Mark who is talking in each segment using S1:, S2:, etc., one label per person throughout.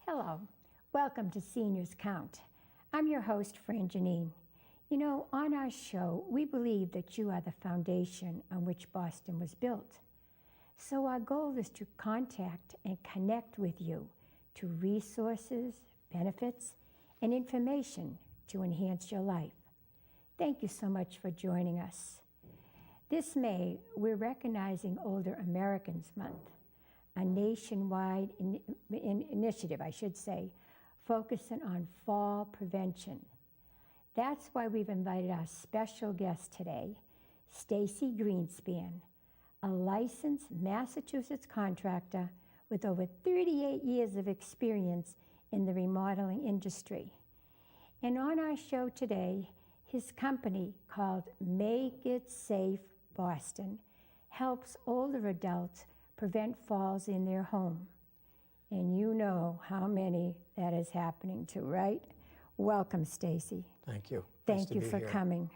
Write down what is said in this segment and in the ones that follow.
S1: Hello, welcome to Seniors Count. I'm your host, Fran Janine. You know, on our show, we believe that you are the foundation on which Boston was built. So our goal is to contact and connect with you to resources, benefits, and information to enhance your life. Thank you so much for joining us. This May, we're recognizing Older Americans Month, a nationwide initiative, I should say, focusing on fall prevention. That's why we've invited our special guest today, Stacy Greenspan, a licensed Massachusetts contractor with over 38 years of experience in the remodeling industry. And on our show today, his company called Make It Safe Boston helps older adults prevent falls in their home. And you know how many that is happening to, right? Welcome, Stacy.
S2: Thank you.
S1: Thank you for coming.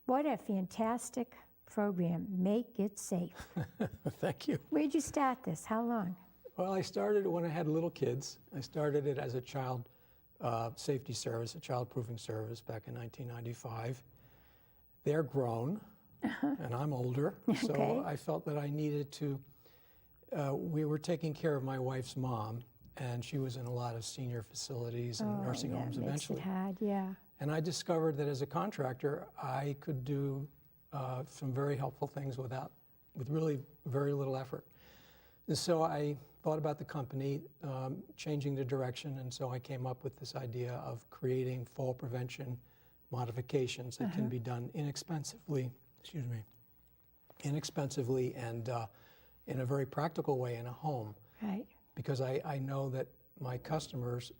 S1: What a fantastic program, Make It Safe.
S2: Thank you.
S1: Where'd you start this? How long?
S2: Well, I started when I had little kids. I started it as a child safety service, a child-proofing service back in 1995. They're grown, and I'm older, so I felt that I needed to we were taking care of my wife's mom, and she was in a lot of senior facilities and nursing homes eventually.
S1: Makes it hard, yeah.
S2: And I discovered that as a contractor, I could do some very helpful things with really very little effort. And so I thought about the company, changing the direction, and so I came up with this idea of creating fall prevention modifications that can be done inexpensively, and in a very practical way in a home.
S1: Right.
S2: Because I know that my customers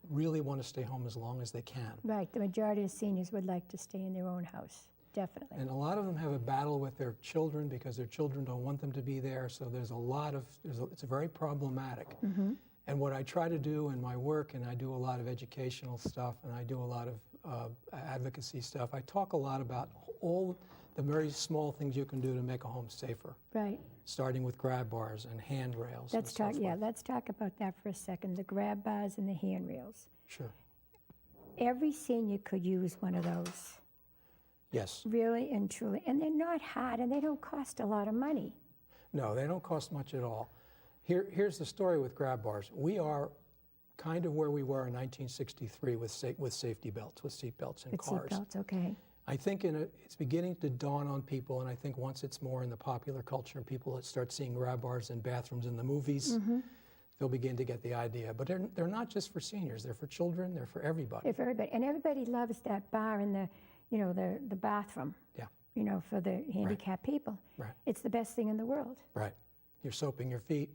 S2: really want to stay home as long as they can. Right.
S1: The majority of seniors would like to stay in their own house, definitely.
S2: And a lot of them have a battle with their children because their children don't want them to be there. So there's it's very problematic. And what I try to do in my work, and I do a lot of educational stuff, and I do a lot of advocacy stuff, I talk a lot about all the very small things you can do to make a home safer.
S1: Right.
S2: Starting with grab bars and handrails.
S1: Let's talk about that for a second, the grab bars and the handrails.
S2: Sure.
S1: Every senior could use one of those.
S2: Yes.
S1: Really and truly. And they're not hard, and they don't cost a lot of money.
S2: No, they don't cost much at all. Here's the story with grab bars. We are kind of where we were in 1963 with safety belts, with seat belts in cars.
S1: Seat belts, okay.
S2: I think it's beginning to dawn on people, and I think once it's more in the popular culture and people start seeing grab bars in bathrooms in the movies, they'll begin to get the idea. But they're not just for seniors. They're for children. They're for everybody.
S1: They're for everybody. And everybody loves that bar in the bathroom.
S2: Yeah.
S1: For the handicapped people.
S2: Right.
S1: It's the best thing in the world.
S2: Right. You're soaping your feet.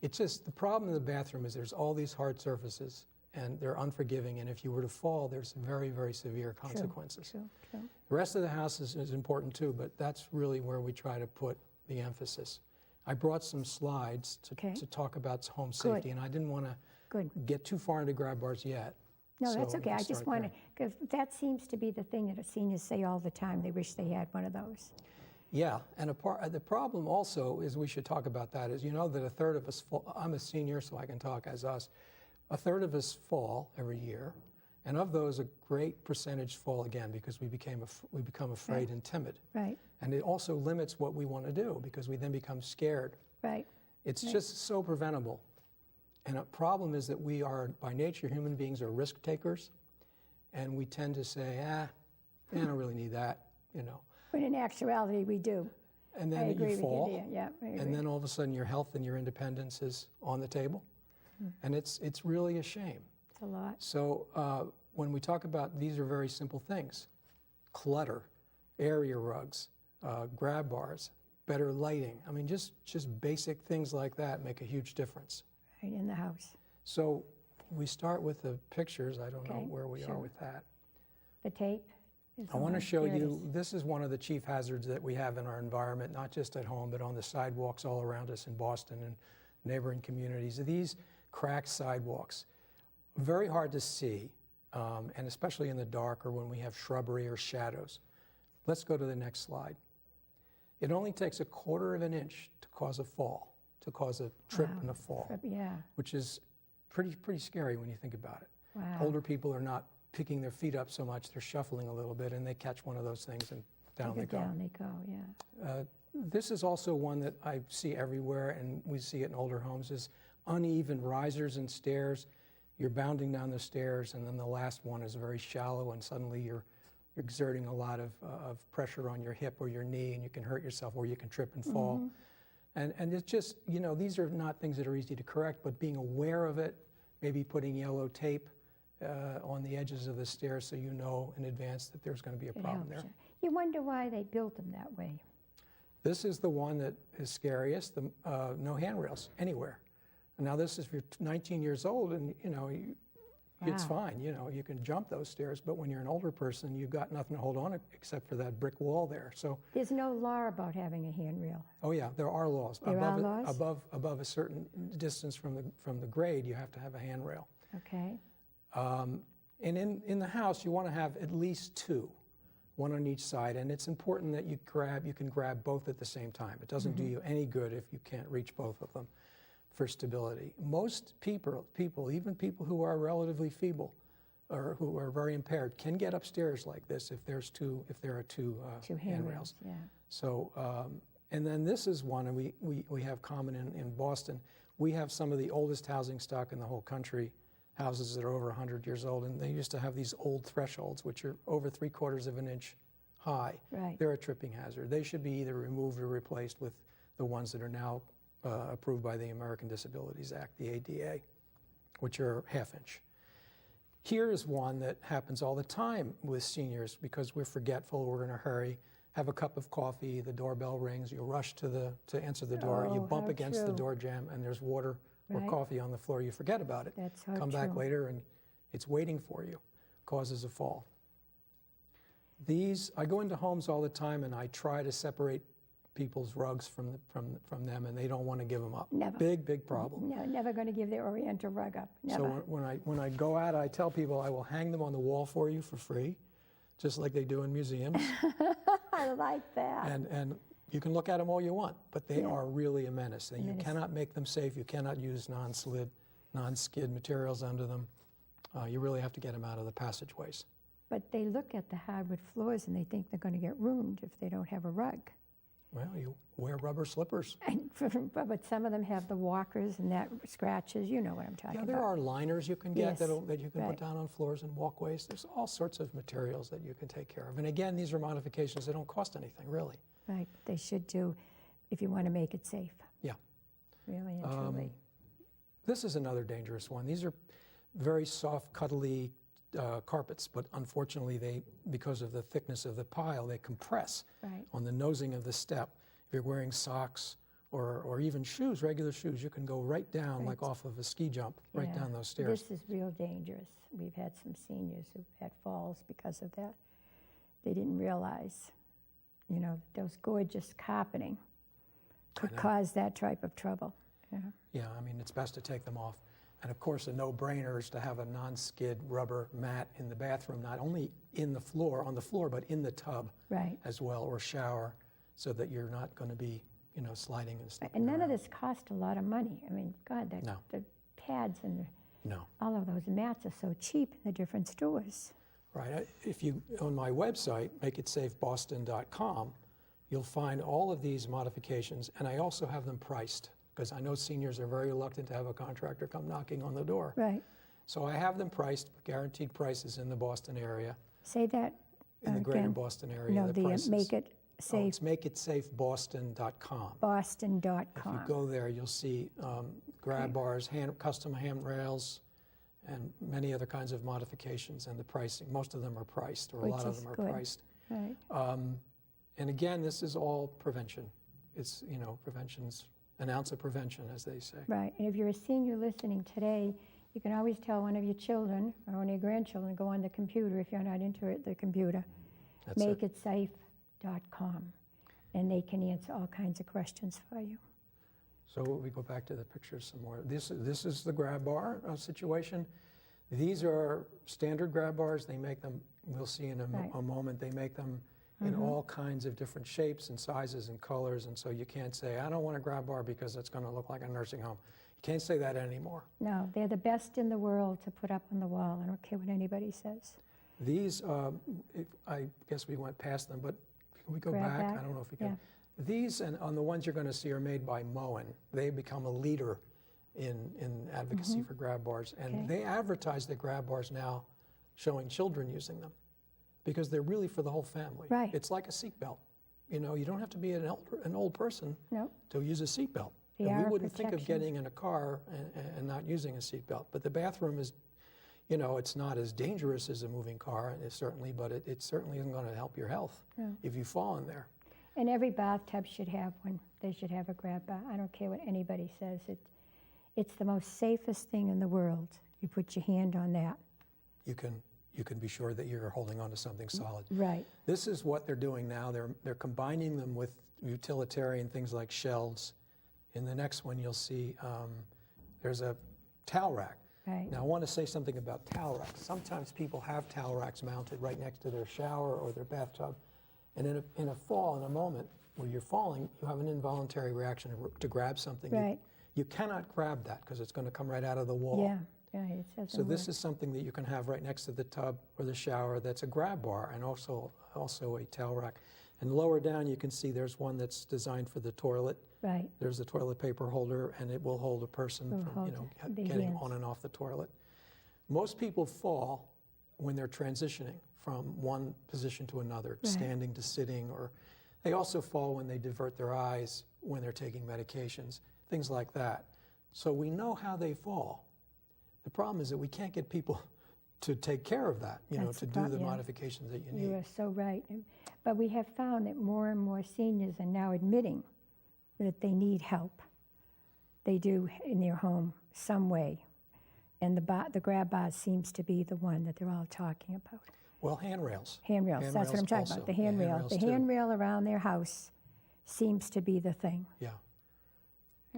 S2: It's just the problem in the bathroom is there's all these hard surfaces, and they're unforgiving, and if you were to fall, there's very, very severe consequences.
S1: True.
S2: The rest of the house is important too, but that's really where we try to put the emphasis. I brought some slides to talk about home safety, and I didn't want to get too far into grab bars yet.
S1: No, that's okay. I just want to, because that seems to be the thing that seniors say all the time. They wish they had one of those.
S2: Yeah, and the problem also is, we should talk about that, is you know that a third of us fall. I'm a senior, so I can talk as us. A third of us fall every year, and of those, a great percentage fall again because we become afraid and timid.
S1: Right.
S2: And it also limits what we want to do because we then become scared.
S1: Right.
S2: It's just so preventable. And a problem is that we are, by nature, human beings are risk takers, and we tend to say, I don't really need that,
S1: But in actuality, we do.
S2: And then
S1: I agree
S2: you fall,
S1: with you, yeah, I agree.
S2: and then all of a sudden your health and your independence is on the table. And it's really a shame.
S1: It's a lot.
S2: So when we talk about, these are very simple things. clutter, area rugs, grab bars, better lighting. I mean, just basic things like that make a huge difference.
S1: Right in the house.
S2: So we start with the pictures. I don't know
S1: Okay,
S2: where we
S1: sure.
S2: are with that.
S1: The tape is
S2: I want to
S1: on.
S2: show
S1: Here it
S2: you,
S1: is.
S2: this is one of the chief hazards that we have in our environment, not just at home, but on the sidewalks all around us in Boston and neighboring communities. These cracked sidewalks, very hard to see, and especially in the dark or when we have shrubbery or shadows. Let's go to the next slide. It only takes 1/4 of an inch to cause a fall, to cause a trip
S1: Wow.
S2: and a fall,
S1: Yeah.
S2: which is pretty scary when you think about it.
S1: Wow.
S2: Older people are not picking their feet up so much, they're shuffling a little bit, and they catch one of those things and down they go.
S1: Down they go, yeah.
S2: This is also one that I see everywhere, and we see it in older homes, is uneven risers and stairs. You're bounding down the stairs, and then the last one is very shallow, and suddenly you're exerting a lot of pressure on your hip or your knee, and you can hurt yourself, or you can trip and fall. And it's just, you know, these are not things that are easy to correct, but being aware of it, maybe putting yellow tape on the edges of the stairs so you know in advance that there's going to be a
S1: It
S2: problem
S1: helps
S2: there.
S1: you. You wonder why they built them that way.
S2: This is the one that is scariest, no handrails anywhere. And now this is if you're 19 years old and, you know, it's
S1: Wow.
S2: fine, you know, you can jump those stairs, but when you're an older person, you've got nothing to hold on to except for that brick wall there. So,
S1: There's no law about having a handrail.
S2: oh yeah, there are laws.
S1: There are laws?
S2: Above a certain distance from the grade, you have to have a handrail.
S1: Okay.
S2: And in the house, you want to have at least 2, one on each side, and it's important that you can grab both at the same time. It doesn't do you any good if you can't reach both of them for stability. Most people, even people who are relatively feeble or who are very impaired, can get upstairs like this if there are two
S1: Two
S2: handrails.
S1: handrails, yeah.
S2: So, and then this is one, and we have common in Boston. We have some of the oldest housing stock in the whole country, houses that are over 100 years old, and they used to have these old thresholds, which are over 3/4 of an inch high.
S1: Right.
S2: They're a tripping hazard. They should be either removed or replaced with the ones that are now approved by the American Disabilities Act, the ADA, which are 1/2 inch. Here is one that happens all the time with seniors because we're forgetful, we're in a hurry, have a cup of coffee, the doorbell rings, you rush to answer the door, you
S1: Oh,
S2: bump
S1: how
S2: against the
S1: true.
S2: door jamb, and there's water or
S1: Right.
S2: coffee on the floor, you forget about it.
S1: That's how
S2: Come back
S1: true.
S2: later and it's waiting for you, causes a fall. I go into homes all the time and I try to separate people's rugs from them, and they don't want to give them up.
S1: Never.
S2: Big problem.
S1: No, never going to give their Oriental rug up. Never.
S2: So when I go out, I tell people I will hang them on the wall for you for free, just like they do in museums.
S1: I like that.
S2: And you can look at them all you want, but they
S1: Yeah.
S2: are really a menace. And you
S1: Menace.
S2: cannot make them safe. You cannot use non-skid materials under them. You really have to get them out of the passageways.
S1: But they look at the hardwood floors and they think they're going to get ruined if they don't have a rug.
S2: Well, you wear rubber slippers.
S1: But some of them have the walkers and that scratches. You know what I'm talking
S2: Yeah, there
S1: about.
S2: are liners you can get
S1: Yes,
S2: that you can
S1: right.
S2: put down on floors and walkways. There's all sorts of materials that you can take care of. And again, these are modifications. They don't cost anything, really.
S1: Right, they should do if you want to make it safe.
S2: Yeah.
S1: Really and truly.
S2: This is another dangerous one. These are very soft, cuddly carpets, but unfortunately, because of the thickness of the pile, they compress
S1: Right.
S2: on the nosing of the step. If you're wearing socks or even shoes, regular shoes, you can go right down, like off of a ski jump, right
S1: Yeah.
S2: down those stairs.
S1: This is real dangerous. We've had some seniors who've had falls because of that. They didn't realize, you know, those gorgeous carpeting could
S2: know.
S1: cause that type of trouble. Yeah.
S2: Yeah, I mean, it's best to take them off. And of course, a no-brainer is to have a non-skid rubber mat in the bathroom, not only on the floor, but in the tub
S1: Right.
S2: as well, or shower, so that you're not going to be, you know, sliding and slipping
S1: And none of
S2: around.
S1: this cost a lot of money. I mean, God,
S2: No.
S1: the pads and
S2: No.
S1: all of those mats are so cheap in the different stores.
S2: Right. If you, on my website, makeitsafeboston.com, you'll find all of these modifications, and I also have them priced, because I know seniors are very reluctant to have a contractor come knocking on the door.
S1: Right.
S2: So I have them priced, guaranteed prices in the Boston area,
S1: Say that
S2: in the greater
S1: again.
S2: Boston area.
S1: No, the
S2: prices.
S1: make it
S2: Oh,
S1: safe
S2: it's makeitsafeboston.com. If
S1: Boston.com.
S2: you go there, you'll see grab bars, custom handrails, and many other kinds of modifications and the pricing. Most of them are priced, or a
S1: Which
S2: lot of
S1: is
S2: them are
S1: good.
S2: priced.
S1: Right.
S2: And again, this is all prevention. It's, prevention's an ounce of prevention, as they say.
S1: Right. And if you're a senior listening today, you can always tell one of your children or one of your grandchildren to go on the computer if you're not into it, the computer.
S2: That's it.
S1: MakeItSafe.com. And they can answer all kinds of questions for you.
S2: So we go back to the pictures some more. This is the grab bar situation. These are standard grab bars. They make them, we'll see in a moment, they make them in all kinds of different shapes and sizes and colors. And so you can't say, I don't want a grab bar because it's going to look like a nursing home. You can't say that anymore.
S1: No, they're the best in the world to put up on the wall. I don't care what anybody says.
S2: These, I guess we went past them, but can we go back? I don't know if we can.
S1: Yeah.
S2: These and on the ones you're going to see are made by Moen. They become a leader in advocacy for grab bars. And they advertise the grab bars now showing children using them because they're really for the whole family.
S1: Right.
S2: It's like a seatbelt. You don't have to be an old person to use a seatbelt.
S1: They
S2: And
S1: are
S2: we wouldn't think of
S1: protection.
S2: getting in a car and not using a seatbelt. But the bathroom is, it's not as dangerous as a moving car, but it certainly isn't going to help your health if you fall in there.
S1: And every bathtub should have one. They should have a grab bar. I don't care what anybody says. It's the most safest thing in the world. You put your hand on that.
S2: You can be sure that you're holding on to something solid.
S1: Right.
S2: This is what they're doing now. They're combining them with utilitarian things like shelves. In the next one, you'll see there's a towel rack.
S1: Right.
S2: Now, I want to say something about towel racks. Sometimes people have towel racks mounted right next to their shower or their bathtub. And in a fall, in a moment where you're falling, you have an involuntary reaction to grab something.
S1: Right.
S2: You cannot grab that because it's going to come right out of the wall.
S1: Yeah. Right. It says
S2: So this is something that you can have right next to the tub or the shower that's a grab bar and also a towel rack. And lower down you can see there's one that's designed for the toilet.
S1: Right.
S2: There's a toilet paper holder and it will hold a person from getting on and off the toilet. Most people fall when they're transitioning from one position to another, standing to sitting, or they also fall when they divert their eyes when they're taking medications, things like that. So we know how they fall. The problem is that we can't get people to take care of that, to do the modifications that you need.
S1: You are so right. But we have found that more and more seniors are now admitting that they need help. They do in their home some way. And the grab bar seems to be the one that they're all talking about.
S2: Well, handrails.
S1: Handrails, that's what I'm talking about, the handrail. The handrail around their house seems to be the thing.
S2: Yeah.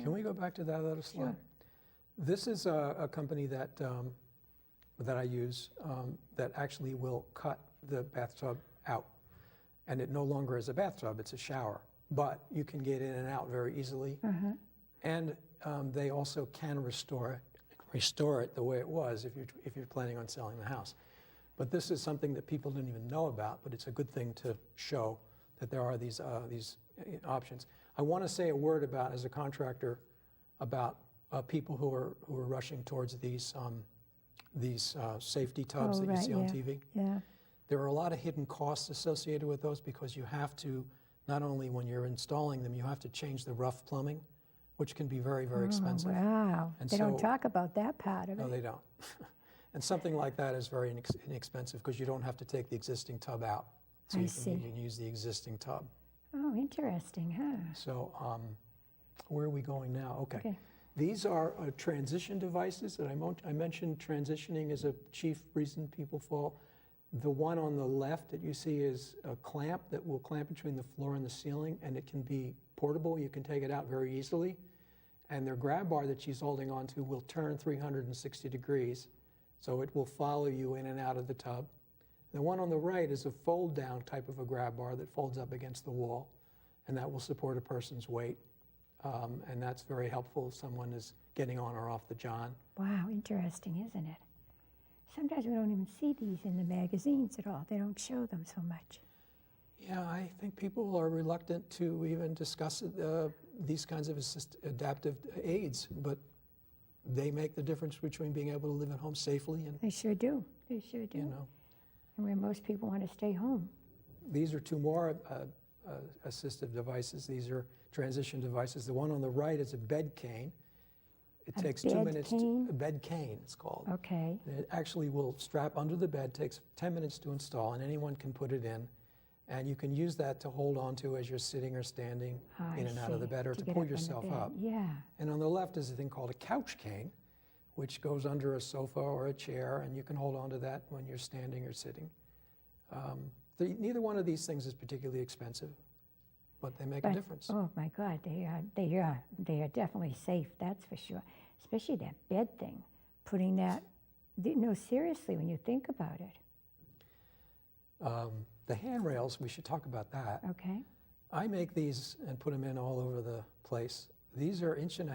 S2: Can we go back to that other slide? Sure. This is a company that I use that actually will cut the bathtub out. And it no longer is a bathtub, it's a shower. But you can get in and out very easily. And they also can restore it the way it was if you're planning on selling the house. But this is something that people didn't even know about, but it's a good thing to show that there are these options. I want to say a word about, as a contractor, about people who are rushing towards these safety tubs that you see on TV.
S1: Yeah.
S2: There are a lot of hidden costs associated with those because you have to, not only when you're installing them, you have to change the rough plumbing, which can be very, very expensive.
S1: Wow.
S2: And
S1: they don't talk about that part of it.
S2: No, they don't. And something like that is very inexpensive because you don't have to take the existing tub out. So you can use the existing tub.
S1: Oh, interesting, huh?
S2: So where are we going now? Okay. These are transition devices that I mentioned. Transitioning is a chief reason people fall. The one on the left that you see is a clamp that will clamp between the floor and the ceiling, and it can be portable. You can take it out very easily. And their grab bar that she's holding onto will turn 360 degrees, so it will follow you in and out of the tub. The one on the right is a fold-down type of a grab bar that folds up against the wall, and that will support a person's weight. And that's very helpful if someone is getting on or off the john.
S1: Wow, interesting, isn't it? Sometimes we don't even see these in the magazines at all. They don't show them so much.
S2: Yeah, I think people are reluctant to even discuss these kinds of adaptive aids, but they make the difference between being able to live at home safely and...
S1: They sure do. They sure do. And where most people want to stay home.
S2: These are two more assistive devices. These are transition devices. The one on the right is a bed cane. It takes 2 minutes. A bed cane, it's called.
S1: Okay.
S2: And it actually will strap under the bed, takes 10 minutes to install, and anyone can put it in. And you can use that to hold on to as you're sitting or standing
S1: I
S2: in and out of the
S1: see.
S2: bed, or to
S1: get
S2: pull
S1: up in the
S2: yourself
S1: bed.
S2: up.
S1: Yeah.
S2: And on the left is a thing called a couch cane, which goes under a sofa or a chair, and you can hold on to that when you're standing or sitting. Neither one of these things is particularly expensive, but they make a difference.
S1: Oh my God, they are definitely safe. That's for sure. Especially that bed thing, putting that. No, seriously, when you think about it.
S2: The handrails, we should talk about that.
S1: Okay.
S2: I make these and put them in all over the place. These are 1.5 inches.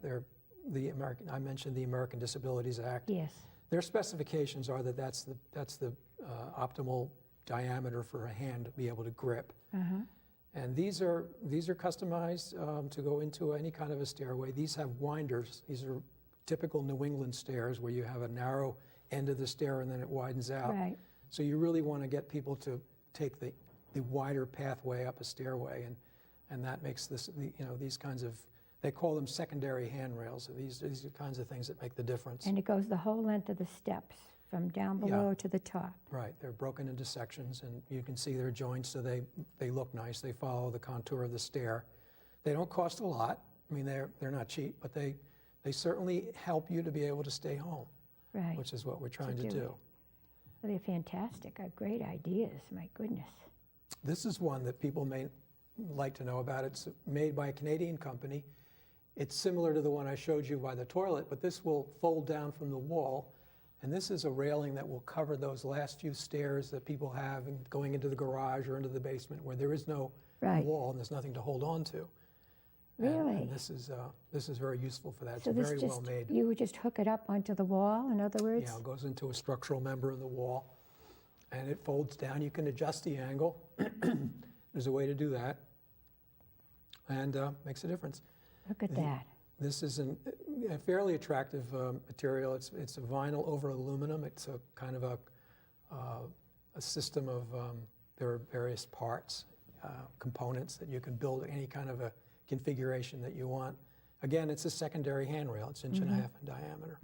S2: They're I mentioned the American Disabilities Act.
S1: Yes.
S2: Their specifications are that that's the optimal diameter for a hand to be able to grip. And these are customized to go into any kind of a stairway. These have winders. These are typical New England stairs where you have a narrow end of the stair and then it widens out.
S1: Right.
S2: So you really want to get people to take the wider pathway up a stairway, and that makes these kinds of, they call them secondary handrails. These are the kinds of things that make the difference.
S1: And it goes the whole length of the steps, from down below to the top.
S2: Right, they're broken into sections, and you can see their joints, so they look nice. They follow the contour of the stair. They don't cost a lot. I mean, they're not cheap, but they certainly help you to be able to stay home,
S1: Right.
S2: which is what we're trying to do.
S1: Well, they're fantastic. Great ideas. My goodness.
S2: This is one that people may like to know about. It's made by a Canadian company. It's similar to the one I showed you by the toilet, but this will fold down from the wall. And this is a railing that will cover those last few stairs that people have going into the garage or into the basement where there is no wall and there's nothing to hold on to.
S1: Really?
S2: And this is very useful for that.
S1: So
S2: it's
S1: this
S2: very well made.
S1: You would just hook it up onto the wall, in other words?
S2: Yeah, it goes into a structural member of the wall, and it folds down. You can adjust the angle. There's a way to do that, and makes a difference.
S1: Look at that.
S2: This is a fairly attractive material. It's a vinyl over aluminum. It's a kind of a system of, there are various parts, components that you can build any kind of a configuration that you want. Again, it's a secondary handrail. It's 1.5 inches in diameter.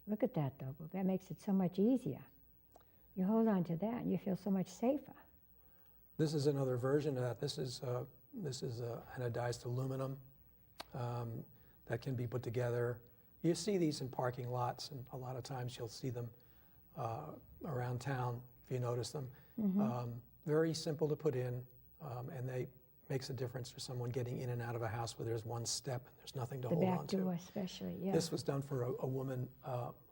S1: Look at that, though. That makes it so much easier. You hold on to that, and you feel so much safer.
S2: This is another version of that. This is anodized aluminum that can be put together. You see these in parking lots, and a lot of times you'll see them around town if you notice them. Very simple to put in, and they makes a difference for someone getting in and out of a house where there's one step and there's nothing to hold on to.
S1: The back door especially, yeah.
S2: This was done for a woman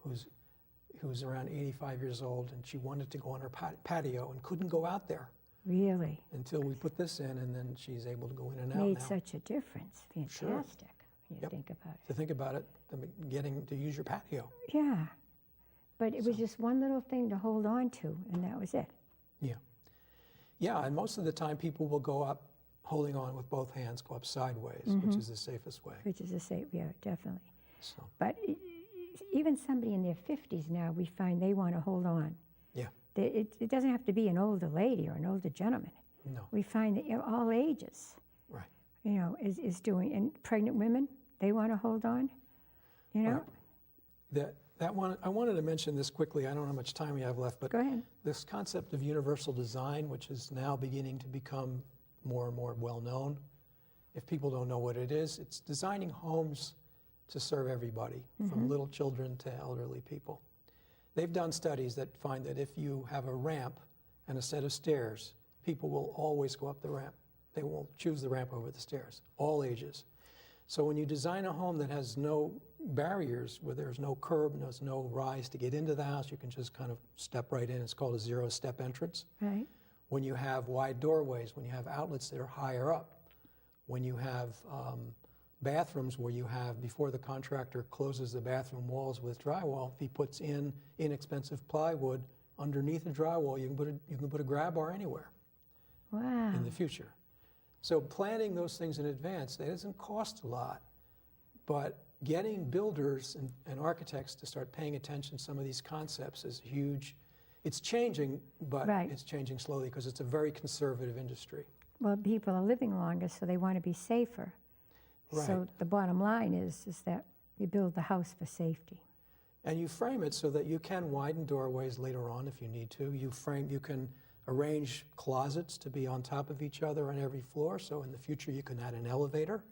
S2: who's around 85 years old, and she wanted to go on her patio and couldn't go out there.
S1: Really?
S2: Until we put this in, and then she's able to go in and out
S1: Made
S2: now.
S1: such a difference. Fantastic. When you think about it.
S2: To think about it, getting to use your patio.
S1: Yeah. But it was just one little thing to hold on to, and that was it.
S2: Yeah. Yeah, and most of the time people will go up holding on with both hands, go up sideways, which is the safest way.
S1: Which is a safe, yeah, definitely.
S2: So.
S1: But even somebody in their 50s now, we find they want to hold on.
S2: Yeah.
S1: It doesn't have to be an older lady or an older gentleman.
S2: No.
S1: We find that all ages,
S2: right,
S1: is doing. And pregnant women, they want to hold on,
S2: Right. That one, I wanted to mention this quickly. I don't know how much time we have left, but
S1: Go ahead.
S2: This concept of universal design, which is now beginning to become more and more well known. If people don't know what it is, it's designing homes to serve everybody, from little children to elderly people. They've done studies that find that if you have a ramp and a set of stairs, people will always go up the ramp. They will choose the ramp over the stairs, all ages. So when you design a home that has no barriers, where there's no curb, there's no rise to get into the house, you can just kind of step right in. It's called a zero-step entrance.
S1: Right.
S2: When you have wide doorways, when you have outlets that are higher up, when you have bathrooms where you have, before the contractor closes the bathroom walls with drywall, if he puts in inexpensive plywood underneath the drywall, you can put a grab bar anywhere.
S1: Wow.
S2: In the future. So planning those things in advance, it doesn't cost a lot, but getting builders and architects to start paying attention to some of these concepts is huge. It's changing, but it's changing slowly because it's a very conservative industry.
S1: Well, people are living longer, so they want to be safer.
S2: Right.
S1: So the bottom line is that you build the house for safety.
S2: And you frame it so that you can widen doorways later on if you need to. You can arrange closets to be on top of each other on every floor, so in the future you can add an elevator.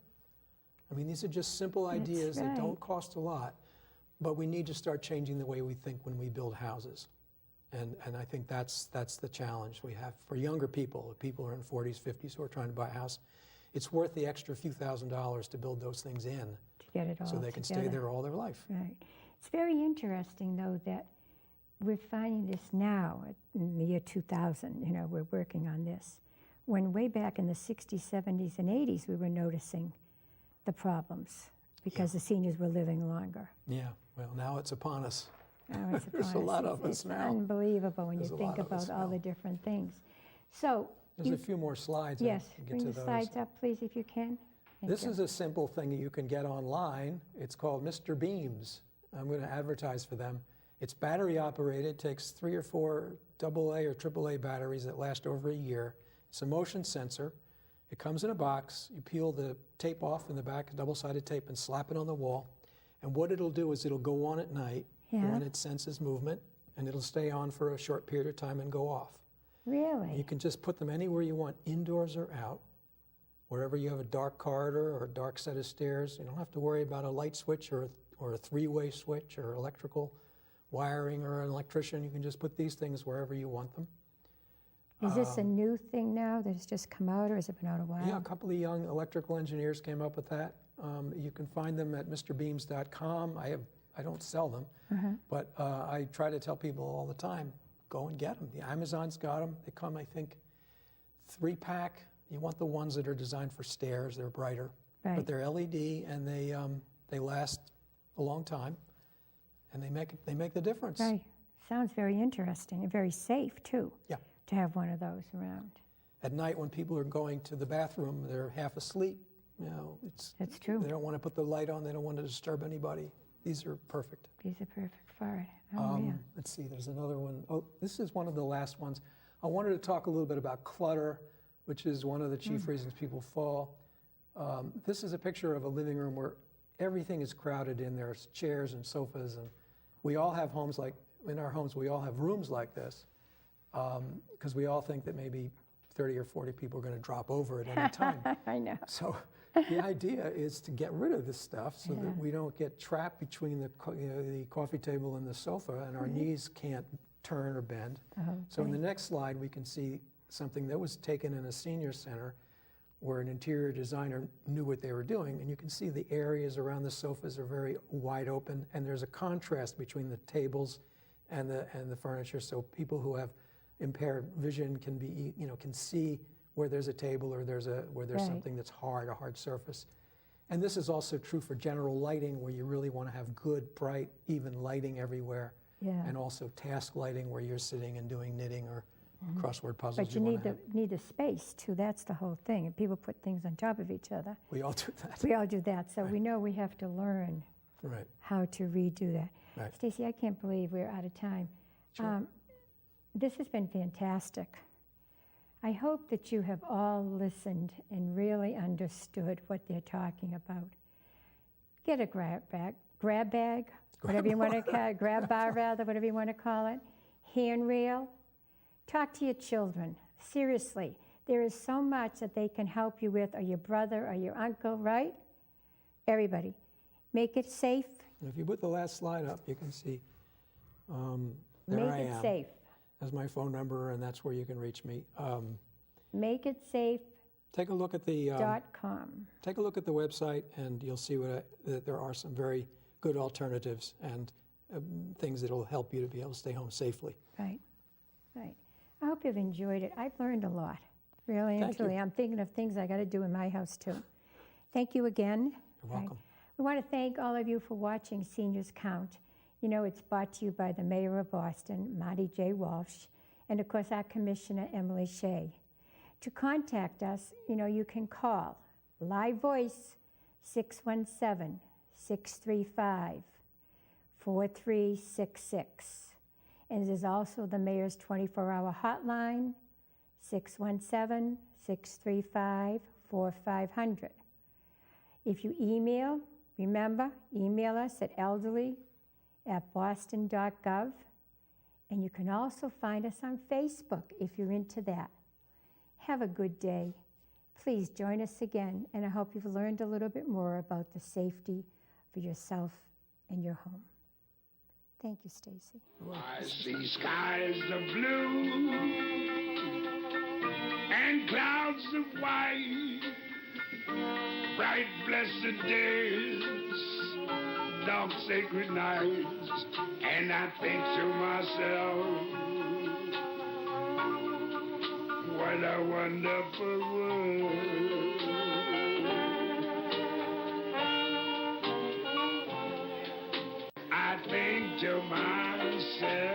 S2: I mean, these are just simple ideas that don't cost a lot, but we need to start changing the way we think when we build houses. And I think that's the challenge we have for younger people who are in 40s, 50s who are trying to buy a house. It's worth the extra few $1,000s to build those things in
S1: To get it all
S2: so they can stay there all their life.
S1: Right. It's very interesting, though, that we're finding this now, in the year 2000, you know, we're working on this. When way back in the 60s, 70s, and 80s, we were noticing the problems because the seniors were living longer.
S2: Yeah, well, now it's upon us.
S1: Oh, it's
S2: There's a lot of us now.
S1: It's unbelievable when
S2: There's
S1: you
S2: a
S1: think
S2: lot of us
S1: about all
S2: now.
S1: the different things. So,
S2: There's a few more slides.
S1: yes,
S2: I can
S1: bring
S2: get
S1: the
S2: to those.
S1: slides up, please, if you can. Thank
S2: This
S1: you.
S2: is a simple thing that you can get online. It's called Mr. Beams. I'm going to advertise for them. It's battery operated, takes 3 or 4 AA or AAA batteries that last over a year. It's a motion sensor. It comes in a box. You peel the tape off in the back, double-sided tape, and slap it on the wall. And what it'll do is it'll go on at night when it senses movement, and it'll stay on for a short period of time and go off.
S1: Really?
S2: You can just put them anywhere you want, indoors or out. Wherever you have a dark corridor or a dark set of stairs, you don't have to worry about a light switch or a three-way switch or electrical wiring or an electrician. You can just put these things wherever you want them.
S1: Is this a new thing now that has just come out, or has it been out a while?
S2: Yeah, a couple of young electrical engineers came up with that. You can find them at mrbeams.com. I don't sell them, but I try to tell people all the time, go and get them. The Amazon's got them. They come, I think, 3-pack. You want the ones that are designed for stairs. They're brighter, but they're LED and they last a long time, and they make the difference.
S1: Right. Sounds very interesting and very safe too.
S2: Yeah.
S1: To have one of those around.
S2: At night, when people are going to the bathroom, they're half asleep. You know,
S1: That's true.
S2: They don't want to put the light on. They don't want to disturb anybody. These are perfect.
S1: These are perfect for it. Oh, yeah.
S2: Let's see, there's another one. Oh, this is one of the last ones. I wanted to talk a little bit about clutter, which is one of the chief reasons people fall. This is a picture of a living room where everything is crowded in. There's chairs and sofas, and we all have homes like, in our homes, we all have rooms like this, because we all think that maybe 30 or 40 people are going to drop over at any time.
S1: I know.
S2: So the idea is to get rid of this stuff so that we don't get trapped between the coffee table and the sofa, and our knees can't turn or bend. So in the next slide, we can see something that was taken in a senior center where an interior designer knew what they were doing. And you can see the areas around the sofas are very wide open, and there's a contrast between the tables and the furniture, so people who have impaired vision can be, can see where there's a table or there's something that's hard, a hard surface. And this is also true for general lighting, where you really want to have good, bright, even lighting everywhere.
S1: Yeah.
S2: And also task lighting, where you're sitting and doing knitting or crossword puzzles.
S1: But you need the space too. That's the whole thing. And people put things on top of each other.
S2: We all do that.
S1: We all do that. So we know we have to learn how to redo that.
S2: Right.
S1: Stacy, I can't believe we're out of time.
S2: Sure.
S1: This has been fantastic. I hope that you have all listened and really understood what they're talking about. Get a grab bag, whatever you want to call it, grab bar rather, whatever you want to call it, handrail. Talk to your children. Seriously, there is so much that they can help you with, or your brother or your uncle, right? Everybody. Make it safe.
S2: If you put the last slide up, you can see there I am.
S1: Make it safe.
S2: That's my phone number, and that's where you can reach me.
S1: Make it safe.
S2: Take a look at the
S1: .com.
S2: Take a look at the website, and you'll see that there are some very good alternatives and things that will help you to be able to stay home safely.
S1: Right, right. I hope you've enjoyed it. I've learned a lot, really and truly. I'm thinking of things I got to do in my house too. Thank you again.
S2: You're welcome.
S1: We want to thank all of you for watching Seniors Count. You know, it's brought to you by the Mayor of Boston, Marty J. Walsh, and of course our Commissioner, Emily Shea. To contact us, you can call live voice 617-635-4366. And there's also the Mayor's 24-hour hotline, 617-635-4500. If you email, remember, email us at elderly@boston.gov, And you can also find us on Facebook if you're into that. Have a good day. Please join us again, and I hope you've learned a little bit more about the safety for yourself and your home. Thank you, Stacy.
S3: I see skies of blue and clouds of white, bright blessed days, dark sacred nights, and I think to myself, what a wonderful world. I think to myself,